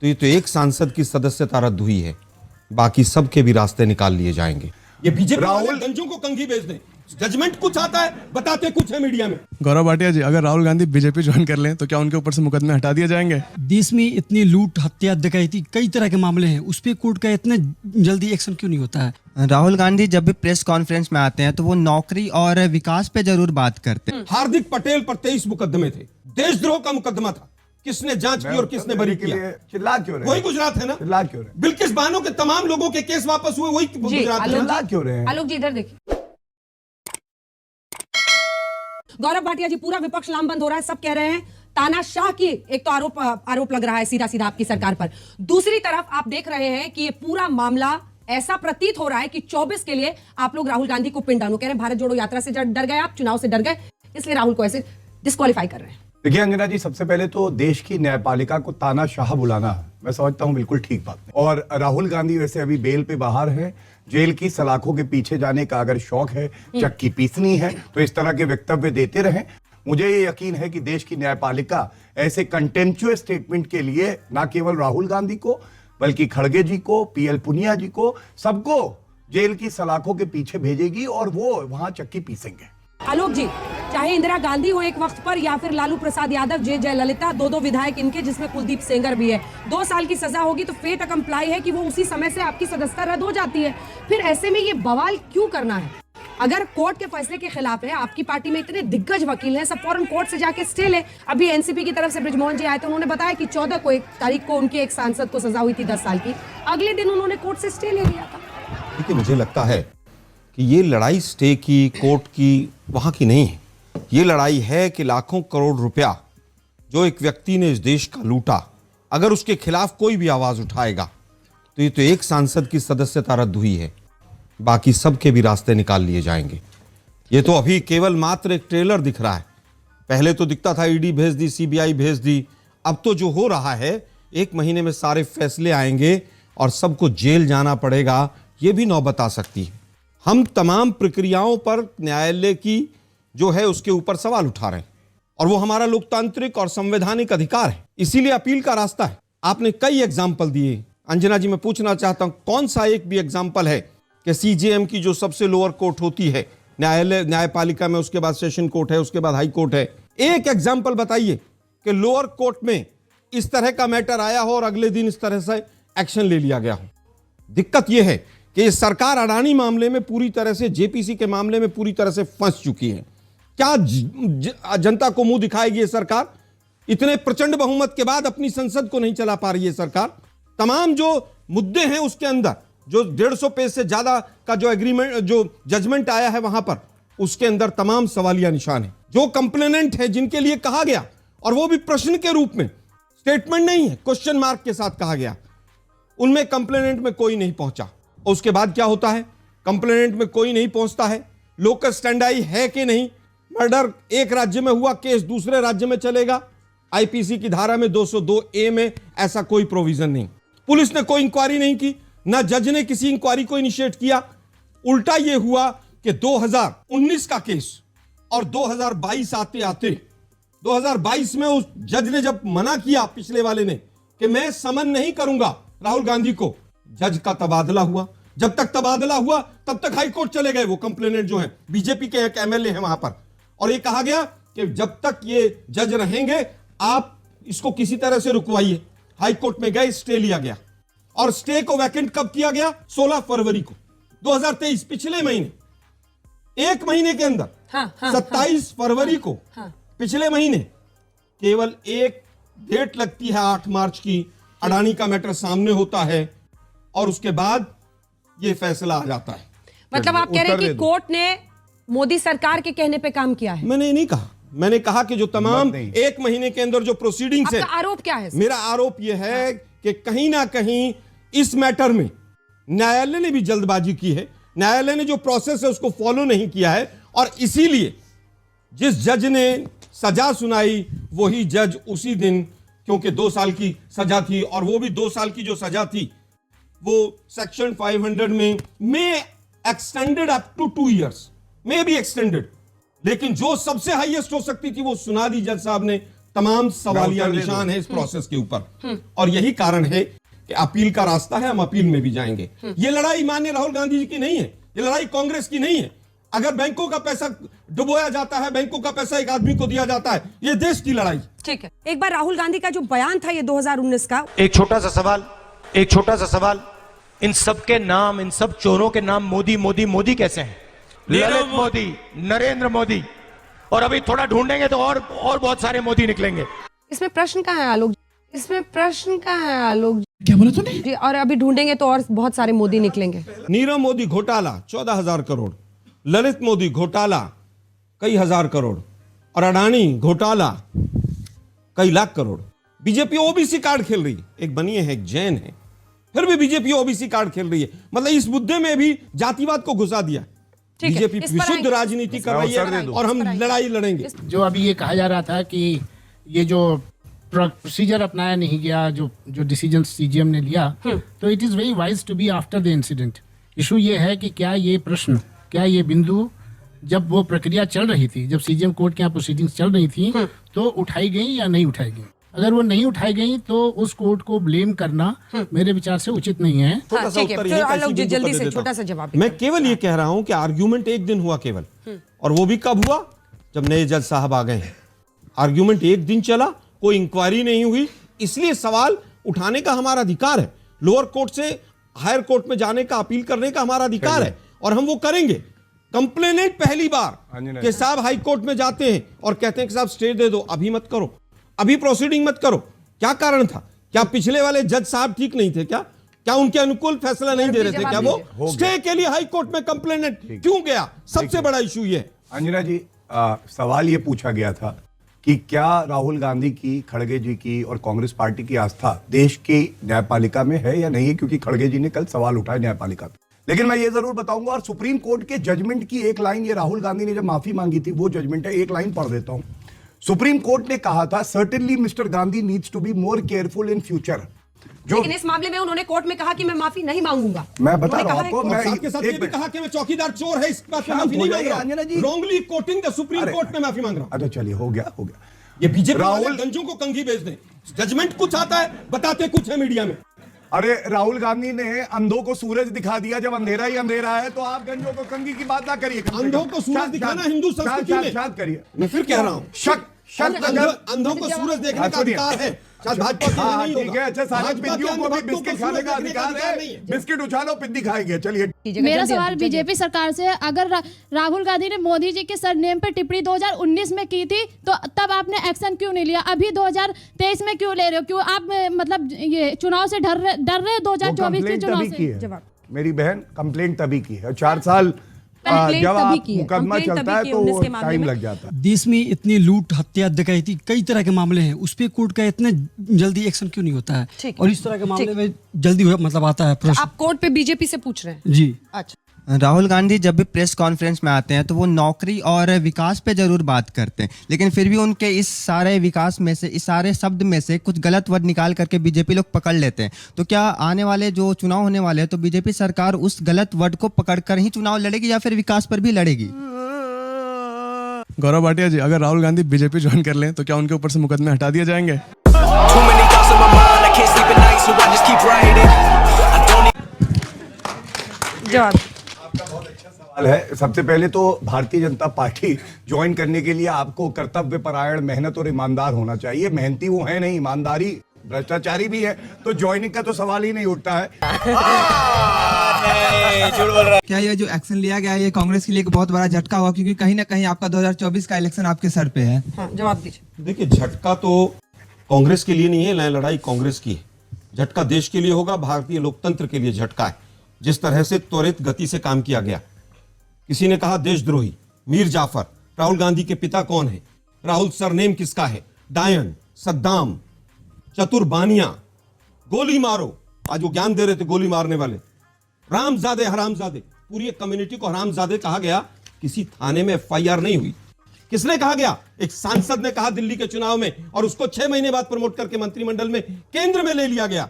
तो ये तो एक सांसद की सदस्यता रद्द हुई है, बाकी सबके भी रास्ते निकाल लिए जाएंगे। ये बीजेपी वाले गंजों को कंघी भेज दें, जजमेंट कुछ आता है, बताते कुछ है मीडिया में। गौरव भाटिया जी, अगर राहुल गांधी बीजेपी ज्वाइन कर लें तो क्या उनके ऊपर से मुकदमे हटा दिए जाएंगे? देश में इतनी लूट, हत्या, डकैती, कई तरह के मामले हैं, उस पर कोर्ट का इतने जल्दी एक्शन क्यों नहीं होता है? राहुल गांधी जब भी प्रेस कॉन्फ्रेंस में आते हैं तो वो नौकरी और विकास पे जरूर बात करते हैं। हार्दिक पटेल पर 23 मुकदमे थे, देशद्रोह का मुकदमा था, किसने जांच की और किसने बरी किया? चिल्ला क्यों रहे? वही गुजरात है ना? चिल्ला क्यों रहे? बिल्किस बानो के तमाम लोगों के केस वापस हुए, वही गुजरात है। चिल्ला क्यों रहे? आलोक जी इधर देखिए। गौरव भाटिया जी, पूरा विपक्ष लामबंद हो रहा है, सब कह रहे हैं तानाशाह की एक तो आरोप लग रहा है सीधा सीधा आपकी सरकार पर। दूसरी तरफ आप देख रहे हैं कि ये पूरा मामला ऐसा प्रतीत हो रहा है कि 24 के लिए आप लोग राहुल गांधी को पिन डालो, कह रहे हैं भारत जोड़ो यात्रा से डर गए, आप चुनाव से डर गए, इसलिए राहुल को ऐसे डिस्क्वालीफाई कर रहे हैं। देखिए अंजना जी, सबसे पहले तो देश की न्यायपालिका को तानाशाह बुलाना मैं समझता हूं बिल्कुल ठीक बात नहीं। और राहुल गांधी वैसे अभी बेल पे बाहर है, जेल की सलाखों के पीछे जाने का अगर शौक है, चक्की पीसनी है, तो इस तरह के वक्तव्य देते रहें। मुझे ये यकीन है कि देश की न्यायपालिका ऐसे कंटेम्पचुअस स्टेटमेंट के लिए न केवल राहुल गांधी को बल्कि खड़गे जी को, पीएल पुनिया जी को, सबको जेल की सलाखों के पीछे भेजेगी और वो वहां चक्की पीसेंगे। आलोक जी, चाहे इंदिरा गांधी हो एक वक्त पर या फिर लालू प्रसाद यादव, जयललिता, दो विधायक इनके, जिसमें कुलदीप सेंगर भी है, 2 साल की सजा होगी तो फेट अकम्प्लाई है कि वो उसी समय से आपकी सदस्यता रद्द हो जाती है। फिर ऐसे में ये बवाल क्यों करना है? अगर कोर्ट के फैसले के खिलाफ है, आपकी पार्टी में इतने दिग्गज वकील हैं, सब फौरन कोर्ट से जाके स्टे ले। अभी एनसीपी की तरफ से बृजमोहन जी आए तो उन्होंने बताया कि 14 को 1 तारीख को उनके एक सांसद को सजा हुई थी 10 साल की, अगले दिन उन्होंने कोर्ट से स्टे ले लिया था। देखिए, मुझे लगता है कि ये लड़ाई स्टे की, कोर्ट की, वहां की नहीं है। ये लड़ाई है कि लाखों करोड़ रुपया जो एक व्यक्ति ने इस देश का लूटा, अगर उसके खिलाफ कोई भी आवाज उठाएगा तो ये तो एक सांसद की सदस्यता रद्द हुई है, बाकी सबके भी रास्ते निकाल लिए जाएंगे। ये तो अभी केवल मात्र एक ट्रेलर दिख रहा है। पहले तो दिखता था ईडी भेज दी, सीबीआई भेज दी, अब तो जो हो रहा है 1 महीने में सारे फैसले आएंगे और सबको जेल जाना पड़ेगा, ये भी नौबत आ सकती है। हम तमाम प्रक्रियाओं पर न्यायालय की जो है उसके ऊपर सवाल उठा रहे हैं और वो हमारा लोकतांत्रिक और संवैधानिक अधिकार है, इसीलिए अपील का रास्ता है। आपने कई एग्जाम्पल दिए अंजना जी, मैं पूछना चाहता हूं कौन सा एक भी एग्जाम्पल है कि सीजेएम की जो सबसे लोअर कोर्ट होती है न्यायालय, न्यायपालिका में, उसके बाद सेशन कोर्ट है, उसके बाद हाई कोर्ट है, एक एग्जाम्पल बताइए कि लोअर कोर्ट में इस तरह का मैटर आया हो और अगले दिन इस तरह से एक्शन ले लिया गया हो। दिक्कत यह है कि इस सरकार अडानी मामले में पूरी तरह से, जेपीसी के मामले में पूरी तरह से फंस चुकी है। क्या जनता को मुंह दिखाएगी ये सरकार? इतने प्रचंड बहुमत के बाद अपनी संसद को नहीं चला पा रही है सरकार। तमाम जो मुद्दे हैं उसके अंदर, जो 150 पेज से ज्यादा का जो एग्रीमेंट, जो जजमेंट आया है वहां पर, उसके अंदर तमाम सवालिया निशान है। जो कंप्लेनेंट है, जिनके लिए कहा गया, और वो भी प्रश्न के रूप में, स्टेटमेंट नहीं है, क्वेश्चन मार्क के साथ कहा गया, उनमें कंप्लेनेंट में कोई नहीं पहुंचा। और उसके बाद क्या होता है? कंप्लेनेंट में कोई नहीं पहुंचता है, लोकल स्टैंडाई है कि नहीं, मर्डर एक राज्य में हुआ, केस दूसरे राज्य में चलेगा, आईपीसी की धारा में 202A में ऐसा कोई प्रोविजन नहीं। पुलिस ने कोई इंक्वायरी नहीं की, ना जज ने किसी इंक्वायरी को इनिशिएट किया। उल्टा यह हुआ कि 2019 का केस और 2022 आते आते 2022 में उस जज ने जब मना किया, पिछले वाले ने, कि मैं समन नहीं करूंगा राहुल गांधी को, जज का तबादला हुआ। जब तक तबादला हुआ तब तक हाई कोर्ट चले गए वो कंप्लेनेंट जो है, बीजेपी के एक एमएलए हैं वहां पर, और ये कहा गया कि जब तक ये जज रहेंगे आप इसको किसी तरह से रुकवाइए। हाई कोर्ट में गए, स्टे लिया गया, और स्टे को वैकेंट कब किया गया? 16 फरवरी को 2023, पिछले महीने, 1 महीने के अंदर, 27 फरवरी को, पिछले महीने, केवल एक डेट लगती है 8 मार्च की, अडानी का मैटर सामने होता है और उसके बाद ये फैसला आ जाता है। मतलब आप कह रहे हैं कि कोर्ट ने मोदी सरकार के कहने पे काम किया है? मैंने नहीं कहा, मैंने कहा कि जो तमाम 1 महीने के अंदर जो प्रोसीडिंग्स है। आरोप क्या है? मेरा आरोप यह है कि कहीं ना कहीं इस मैटर में न्यायालय ने भी जल्दबाजी की है, न्यायालय ने जो प्रोसेस है उसको फॉलो नहीं किया है, और इसीलिए जिस जज ने सजा सुनाई वही जज उसी दिन, क्योंकि 2 साल की सजा थी, और वो भी 2 साल की जो सजा थी वो सेक्शन 500 में एक्सटेंडेड अप टू 2 इयर्स, में भी एक्सटेंडेड, लेकिन जो सबसे हाईएस्ट हो सकती थी वो सुना दी जज साहब ने तमाम सवालिया उत्तर दे निशान है इस प्रोसेस के ऊपर, और यही कारण है कि अपील का रास्ता है, हम अपील में भी जाएंगे। ये लड़ाई माननीय राहुल गांधी जी की नहीं है, ये लड़ाई कांग्रेस की नहीं है। अगर बैंकों का पैसा डुबोया जाता है, बैंकों का पैसा एक आदमी को दिया जाता है, ये देश की लड़ाई। ठीक है, एक बार राहुल गांधी का जो बयान था ये 2019 का, एक छोटा सा सवाल, इन सब के नाम, इन सब चोरों के नाम मोदी मोदी मोदी कैसे हैं? ललित मोदी, नरेंद्र मोदी, और अभी थोड़ा ढूंढेंगे तो और बहुत सारे मोदी निकलेंगे। इसमें प्रश्न कहाँ है आलोक जी? इसमें प्रश्न कहाँ है आलोक जी? क्या बोला तूने? जी, और अभी ढूंढेंगे तो और बहुत सारे मोदी निकलेंगे। नीरव मोदी घोटाला 14,000 करोड़, ललित मोदी घोटाला कई हजार करोड़, और अडानी घोटाला कई lakh crore. BJP OBC card खेल रही है, एक बनिए है, एक जैन है, फिर भी बीजेपी ओबीसी कार्ड खेल रही है। मतलब इस मुद्दे में भी जातिवाद को घुसा दिया। ठीक है, बीजेपी इस पर विशुद्ध आएंगे। राजनीति कर रही है और हम लड़ाई लड़ेंगे। जो अभी ये कहा जा रहा था कि ये जो प्रोसीजर अपनाया नहीं गया, जो डिसीजन सीजीएम ने लिया, तो it is very wise to be after the incident. Issue ये है कि क्या ये बिंदु जब वो प्रक्रिया चल रही थी, जब सीजीएम कोर्ट के यहाँ प्रोसीडिंग्स चल रही थी, तो उठाई गई या नहीं उठाई गई? अगर वो नहीं उठाई गई तो उस कोर्ट को ब्लेम करना मेरे विचार से उचित नहीं है। छोटा सा ठीक है, उत्तर तो यहीं का आलोक इसी जी बिंदु पर जल्दी दे से देता छोटा हूं। सा जवाब मैं केवल ये कह रहा हूं कि आर्ग्यूमेंट एक दिन हुआ केवल, और वो भी कब हुआ? जब नए जज साहब आ गए हैं। आर्ग्यूमेंट एक दिन चला, कोई इंक्वायरी नहीं हुई, इसलिए सवाल उठाने का हमारा अधिकार है। लोअर कोर्ट से हायर कोर्ट में जाने का, अपील करने का हमारा अधिकार है, और हम वो करेंगे। कंप्लेनेंट पहली बार कि साहब हाई कोर्ट में जाते हैं और कहते हैं कि साहब स्टे दे दो, अभी मत करो, अभी प्रोसीडिंग मत करो। क्या कारण था? क्या पिछले वाले जज साहब ठीक नहीं थे? क्या उनके अनुकूल फैसला नहीं दे रहे थे? क्या वो स्टे के लिए हाई कोर्ट में कंप्लेनेंट क्यों गया? सबसे बड़ा इशू ये। अंजना जी, सवाल ये पूछा गया था कि क्या राहुल गांधी की, खड़गे जी की और कांग्रेस पार्टी की आस्था देश की न्यायपालिका में है या नहीं है? क्योंकि खड़गे जी ने कल सवाल उठाए न्यायपालिका पे। लेकिन मैं ये जरूर बताऊंगा, और सुप्रीम कोर्ट के जजमेंट की एक लाइन, ये राहुल गांधी ने जब माफी मांगी थी वो जजमेंट है, एक लाइन पढ़ देता हूं। सुप्रीम कोर्ट ने कहा था, certainly mister Gandhi needs to be more careful in future. लेकिन इस मामले में उन्होंने कोर्ट में कहा कि मैं माफी नहीं मांगूंगा। मैं बता रहा हूं आपको, और साथ के साथ ये भी कहा कि मैं चौकीदार चोर है, इस बात पे माफी नहीं मांग रहा। Wrongly coating the supreme court में माफी मांग रहा हूं। अच्छा चलिए, हो गया। ये बीजेपी राहुल वाले गंजों को कंघी भेज दें। जजमेंट कुछ आता है, बताते कुछ है मीडिया में। अरे राहुल गांधी ने अंधों को सूरज दिखा दिया, जब अंधेरा ही अंधेरा है, तो आप गंजों को कंघी की बात ना करिए। अंधों को सूरज दिखाना हिंदू संस्कृति में, शांत करिए। मैं फिर कह रहा हूं, अंधों को सूरज देखने का अधिकार है। शायद भाजपा के लिए नहीं ठीक होगा। है, अच्छा, सारे भाजपा के पिद्दियों को भी अंधभक्तों बिस्किट को खाने का सूरज देखने अधिकार है। नहीं है। बिस्किट उछालो, पिद्दी खाएंगे। चलिए, मेरा सवाल बीजेपी सरकार से है, अगर राहुल गांधी ने मोदी जी के सरनेम पर टिप्पणी 2019 में की थी, तो तब आपने एक्शन क्यों नहीं लिया? अभी 2023 में क्यों ले रहे हो? क्यों आप मतलब ये चुनाव से डर रहे 2024 के चुनाव से? जवाब, मेरी बहन कंप्लेंट तभी की है। 4 साल कंप्लेंट जब तभी आप की है, मुकदमा कंप्लेंट चलता तभी है की तो 19 के मामले टाइम में। लग जाता है। देश में इतनी लूट, हत्या, डकैती, कई तरह के मामले हैं, उस पर कोर्ट का इतने जल्दी एक्शन क्यों नहीं होता है? ठीक है। और इस तरह के मामले में जल्दी मतलब आता है प्रश्न। आप कोर्ट पे बीजेपी से पूछ रहे हैं? जी, अच्छा, राहुल गांधी जब भी प्रेस कॉन्फ्रेंस में आते हैं तो वो नौकरी और विकास पे जरूर बात करते हैं, लेकिन फिर भी उनके इस सारे विकास में से, इस सारे शब्द में से कुछ गलत वर्ड निकाल करके बीजेपी लोग पकड़ लेते हैं। तो क्या आने वाले जो चुनाव होने वाले हैं तो बीजेपी सरकार उस गलत वर्ड को पकड़कर ही चुनाव लड़ेगी या फिर विकास पर भी लड़ेगी? गौरव भाटिया जी, अगर राहुल गांधी बीजेपी ज्वाइन कर लें तो क्या उनके ऊपर से मुकदमे हटा दिए जाएंगे? जवाब। सवाल है। सबसे पहले तो भारतीय जनता पार्टी ज्वाइन करने के लिए आपको कर्तव्य परायण, मेहनत और ईमानदार होना चाहिए। मेहनती वो है नहीं, ईमानदारी, भ्रष्टाचारी भी है, तो ज्वाइनिंग का तो सवाल ही नहीं उठता है। क्या ये जो एक्शन लिया गया है ये कांग्रेस के लिए एक बहुत बड़ा झटका हुआ, क्योंकि कहीं ना कहीं आपका 2024 का इलेक्शन आपके सर पे है? हाँ, जवाब दीजिए। देखिए, झटका तो कांग्रेस के लिए नहीं है, लड़ाई कांग्रेस की है। झटका देश के लिए होगा, भारतीय लोकतंत्र के लिए झटका है। जिस तरह से त्वरित गति से काम किया गया। किसी ने कहा देशद्रोही, मीर जाफर। राहुल गांधी के पिता कौन है? राहुल सरनेम किसका है? डायन, सद्दाम, चतुर बानिया, गोली मारो। आज वो ज्ञान दे रहे थे गोली मारने वाले, रामजादे, हरामजादे। पूरी एक कम्युनिटी को हरामजादे कहा गया। किसी थाने में एफआईआर नहीं हुई। किसने कहा गया? एक सांसद ने कहा दिल्ली के चुनाव में, और उसको 6 महीने बाद प्रमोट करके मंत्रिमंडल में, केंद्र में ले लिया गया।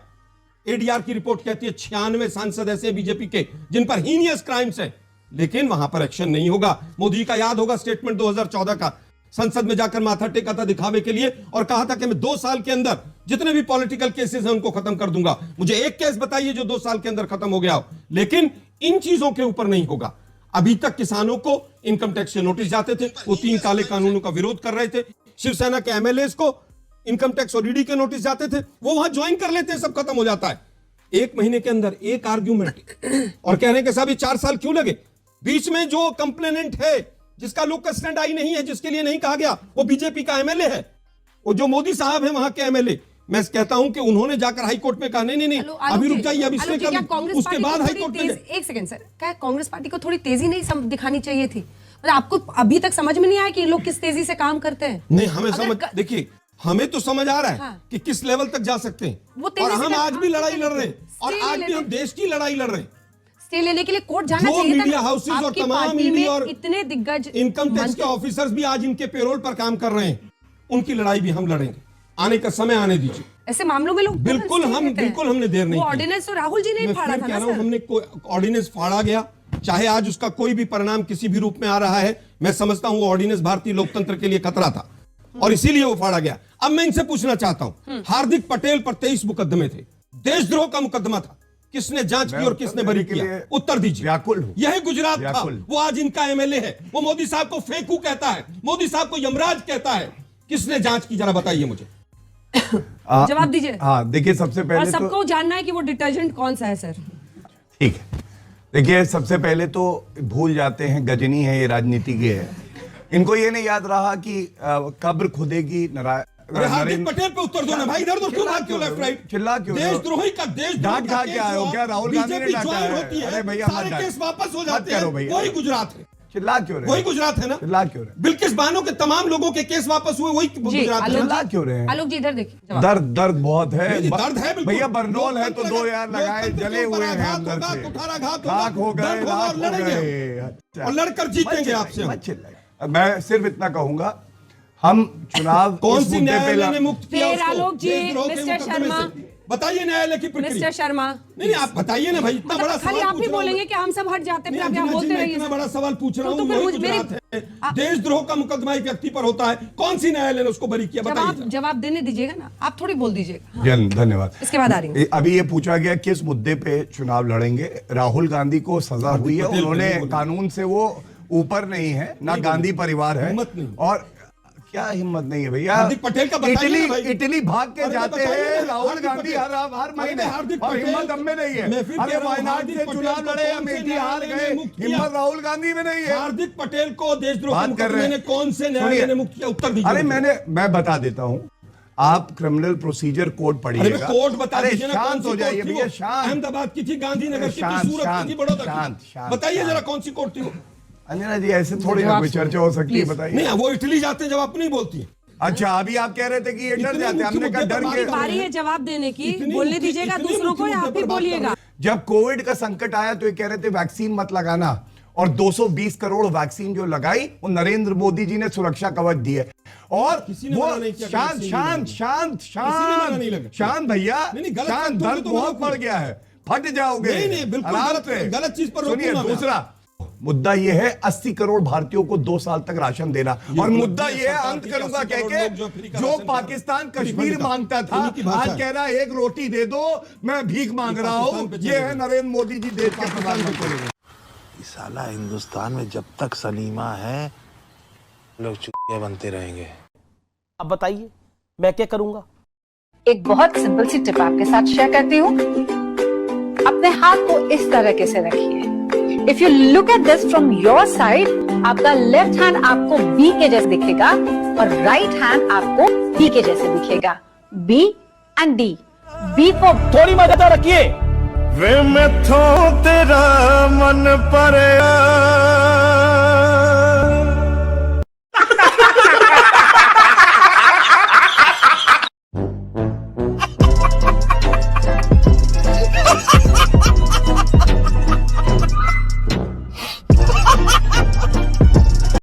एडीआर की रिपोर्ट कहती है 96 सांसद ऐसे बीजेपी के जिन पर हीनियस क्राइम्स है, लेकिन वहां पर एक्शन नहीं होगा। मोदी का याद होगा स्टेटमेंट 2014 का संसद में जाकर माथा टेका था दिखावे के लिए और कहा था कि मैं 2 साल के अंदर जितने भी पॉलिटिकल केसेस हैं उनको खत्म कर दूंगा। मुझे एक केस बताइए जो 2 साल के अंदर खत्म हो गया हो। लेकिन इन चीजों के ऊपर नहीं होगा। अभी तक किसानों को इनकम टैक्स से नोटिस जाते थे, वो 3 काले कानूनों का विरोध कर रहे थे। शिवसेना के एमएलएस को इनकम टैक्स और ईडी के नोटिस जाते थे, वो वहां ज्वाइन कर लेते हैं, सब खत्म हो जाता है। 1 महीने के अंदर एक आर्ग्यूमेंट और कह रहे हैं कि साहब ये 4 साल क्यों लगे। बीच में जो कंप्लेनेंट है जिसका लोकल स्टैंड आई नहीं है, जिसके लिए नहीं कहा गया, वो बीजेपी का एमएलए है। वो जो मोदी साहब है वहां के एमएलए, मैं कहता हूं कि उन्होंने जाकर हाई कोर्ट में कहा नहीं अभी रुक जाइए, अब इसने कर, उसके बाद हाई कोर्ट में। एक सेकंड सर, क्या कांग्रेस पार्टी को थोड़ी तेजी नहीं दिखानी चाहिए थी? मतलब आपको अभी तक समझ में नहीं आया कि लोग किस तेजी से काम करते हैं? नहीं, हमें समझ, देखिए हमें तो समझ आ रहा है कि किस लेवल तक जा सकते हैं, और हम आज भी लड़ाई लड़ रहे हैं, और आज भी हम देश की लड़ाई लड़ रहे हैं। स्टे लेने के लिए कोर्ट जाना चाहिए था। मीडिया हाउसेज और तमाम ईडी और इतने दिग्गज इनकम टैक्स के ऑफिसर्स भी आज इनके पेरोल पर काम कर रहे हैं, उनकी लड़ाई भी हम लड़ेंगे। आने का समय आने दीजिए। ऐसे मामलों में लोग बिल्कुल हमने देर नहीं की। ऑर्डिनेंस तो राहुल जी ने फाड़ा था ना सर। हमने ऑर्डिनेंस फाड़ा गया, चाहे आज उसका कोई भी परिणाम किसी भी रूप में आ रहा है, मैं समझता हूं ऑर्डिनेंस भारतीय लोकतंत्र के लिए खतरा था और इसीलिए वो फाड़ा गया। अब मैं इनसे पूछना चाहता हूं, हार्दिक पटेल पर 23 मुकदमे थे, देशद्रोह का मुकदमा था, किसने जांच की और किसने बरी किया? उत्तर दीजिए। व्याकुल हूं। यही गुजरात था, वो आज इनका एमएलए है, वो मोदी साहब को फेंकू कहता है, मोदी साहब को यमराज कहता है। किसने जांच की, जरा बताइए मुझे। जवाब दीजिए। हाँ, देखिए सबसे पहले और सबको जानना है कि वो डिटर्जेंट कौन सा है सर। ठीक है, देखिए सबसे पहले तो भूल जाते हैं गजनी है, ये राजनीतिज्ञ है, इनको ये नहीं याद रहा कि कब्र खुदेगी हार्दिक पटेल पे उत्तर दो ना भाई, इधर उधर क्यों लेफ्ट राइट चिल्ला क्यों? देशद्रोही का डांट खा के आए हो क्या? राहुल गांधी ने डांटा है? अरे भैया सारे केस वापस हो जाते हैं, वही गुजरात है। चिल्ला क्यों रहे? वही गुजरात है ना? चिल्ला क्यों रहे? बिल्किस बानो के तमाम लोगों के केस वापस हुए, वही गुजरात है। चिल्ला क्यों रहे? आलोक जी इधर देखिए। दर्द बहुत है, दर्द है भैया। बरनौल है तो 2 यार लगाए, जले हुए हैं अंदर से, खाक हो गए, राख हो गए, और लड़कर जीतेंगे आपसे। मैं सिर्फ इतना कहूंगा, हम चुनाव कौन सी न्यायालय ने मुक्त किया उसको? आलोक जी, मिस्टर शर्मा बताइए न्यायालय की प्रक्रिया। मिस्टर शर्मा नहीं आप बताइए ना भाई, इतना बड़ा खाली आप ही बोलेंगे कि हम सब हट जाते हैं, फिर आप यहाँ बोलते रहिए। इतना बड़ा सवाल पूछ रहा हूँ, तो वही गुजरात है, देशद्रोह का मुकदमा एक व्यक्ति पर होता है, कौन सी न्यायालय ने उसको बरी किया? बताइए। जवाब देने दीजिएगा ना, आप थोड़ी बोल दीजिएगा। धन्यवाद। इसके बाद आ रही है। अभी ये पूछा गया किस मुद्दे पे चुनाव लड़ेंगे। राहुल गांधी को सजा हुई है, उन्होंने कानून से वो ऊपर नहीं है, ना गांधी परिवार है, और क्या हिम्मत नहीं है भैया। हार्दिक पटेल का इटली भाग के जाते हैं राहुल गांधी हर महीने, और हिम्मत हम में नहीं है। अरे वायनाड से चुनाव लड़े, अमेठी हार गए, हिम्मत राहुल गांधी में नहीं है। हार्दिक पटेल को देशद्रोह के मुकदमे में कौन से न्यायालय ने मुक्त किया? उत्तर दीजिए। अरे मैं बता देता हूँ, आप क्रिमिनल प्रोसीजर कोड पढ़िएगा। कोड बता दीजिए ना, शांत हो जाइए भैया, शांत। अहमदाबाद की थी, गांधीनगर की थी, सूरत की थी, बड़ौदा की, बताइए जरा कौन सी कोर्ट थी वो? अंजना जी ऐसे थोड़ी ना कोई चर्चा हो सकती है, बताइए। नहीं, वो इटली जाते हैं जब आप नहीं बोलती। अच्छा, अभी आप कह रहे थे कि ये डर जाते, हमने कहा डर के। बारी है जवाब देने की, बोलने दीजिएगा दूसरों को, या आप ही बोलिएगा। जब कोविड का संकट आया तो ये कह रहे थे वैक्सीन मत लगाना, और 220 करोड़ वैक्सीन जो लगाई वो नरेंद्र मोदी जी ने सुरक्षा कवच दिए। और वो शांत शांत शांत शांत शांत भैया, शांत, दर्द बहुत बढ़ गया है, फट जाओगे। गलत चीज पर सुनिए, दूसरा मुद्दा यह है 80 करोड़ भारतीयों को 2 साल तक राशन देना, और मुद्दा यह है, अंत करूंगा कह के, जो पाकिस्तान कश्मीर मांगता था आज कह रहा है 1 रोटी दे दो, मैं भीख मांग रहा हूं। ये है नरेंद्र मोदी जी देश के प्रधानमंत्री। साला हिंदुस्तान में जब तक सलीमा है लोग चुतिया बनते रहेंगे। अब बताइए मैं क्या करूंगा? एक बहुत सिंपल सी टिप आपके साथ शेयर करती हूँ। अपने हाथ को इस तरीके से रखिए। If you look at this from your side, आपका लेफ्ट हैंड आपको बी के जैसे दिखेगा और राइट हैंड आपको डी के जैसे दिखेगा। B and D. B for थोड़ी मदद रखिए। वे मैं तेरा मन पर